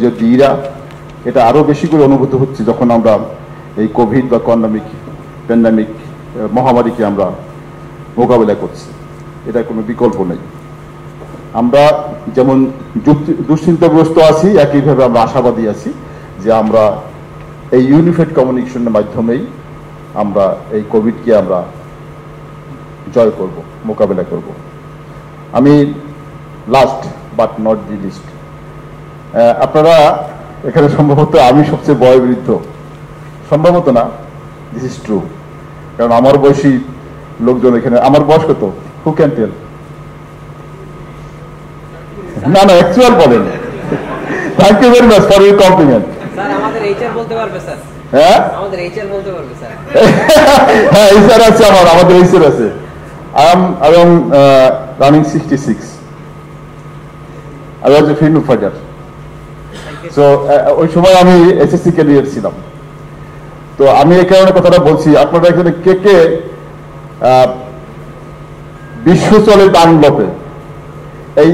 যে দিরা এটা আরও বেশি করে অনুভূত হচ্ছে যখন আমরা এই কোভিড বা প্যান্ডামিক মহামারীকে আমরা মোকাবেলা করছি। এটা কোনো বিকল্প নেই। আমরা যেমন দুশ্চিন্তাগ্রস্ত আছি, একইভাবে আমরা আশাবাদী আছি যে আমরা এই ইউনিফাইড কমিউনিকেশনের মাধ্যমেই আমরা এই কোভিডকে আমরা জয় করব, মোকাবেলা করব। আমি last but not the least, আপনারা এখানে সম্ভবত আমি সবচেয়ে বয়োবৃদ্ধ, সম্ভবত না, দিস ইজ ট্রু, কারণ আমার বয়সী লোকজন এখানে, আমার বয়স কত, হু ক্যান টেল? না না, অ্যাকচুয়াল বলেন। Thank you very much for your compliment. Sir আমাদের এইচআর বলতে পারবে স্যার? হ্যাঁ আমাদের এইচআর বলতে পারবে স্যার? হ্যাঁ এইচআর আছে, আমাদের এইচআর আছে। I am running 66. I was a freedom fighter. So ওই সময় আমি এসএসসি ক্যান্ডিডেট ছিলাম। তো আমি এই কারণে কথাটা বলছি, আপনারা এখানে কে কে বিশ্ব চলে ডানলপে এই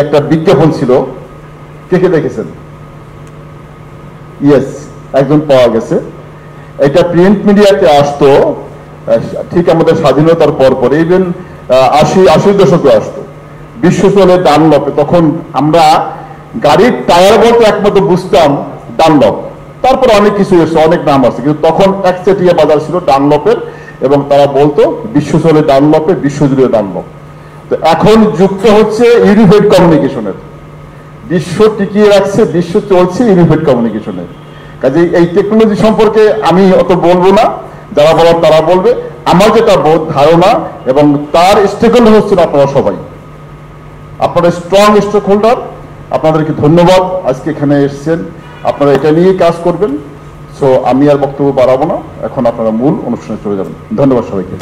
একটা বিজ্ঞাপন ছিল, কে কে দেখেছেন? ইয়েস, একজন পাওয়া গেছে। এটা প্রিন্ট মিডিয়াতে আসতো ঠিক আমাদের স্বাধীনতার পর, ইভেন 80 দশকে আসতো, বিশ্ব চলে ডানলপে। তখন আমরা গাড়ির টায়ার বলতে একমাত্র বুঝতাম ডানলপ, তারপর অনেক কিছু এসছে, অনেক নাম আছে, কিন্তু তখন একচেটিয়া বাজার ছিল ডানলপের, এবং তারা বলতো বিশ্ব চলে ডানলপে, বিশ্বজুড়ে ডানলপ। তো এখন যুক্ত হচ্ছে ইউনিফাইড কমিউনিকেশনের, বিশ্ব টিকিয়ে রাখছে, বিশ্ব চলছে ইউনিফাইড কমিউনিকেশনের। কাজে এই টেকনোলজি সম্পর্কে আমি অত বলবো না, যারা বলার তারা বলবে। আমার যেটা বোধ ধারণা, এবং তার স্টেক হোল্ডার হচ্ছেন আপনারা সবাই, আপনারা স্ট্রং স্টেক হোল্ডার। আপনাদেরকে ধন্যবাদ, আজকে এখানে এসেছেন, আপনারা এটা নিয়েই কাজ করবেন। সো আমি আর বক্তব্য বাড়াবো না, এখন আপনারা মূল অনুষ্ঠানে চলে যাবেন। ধন্যবাদ সবাইকে।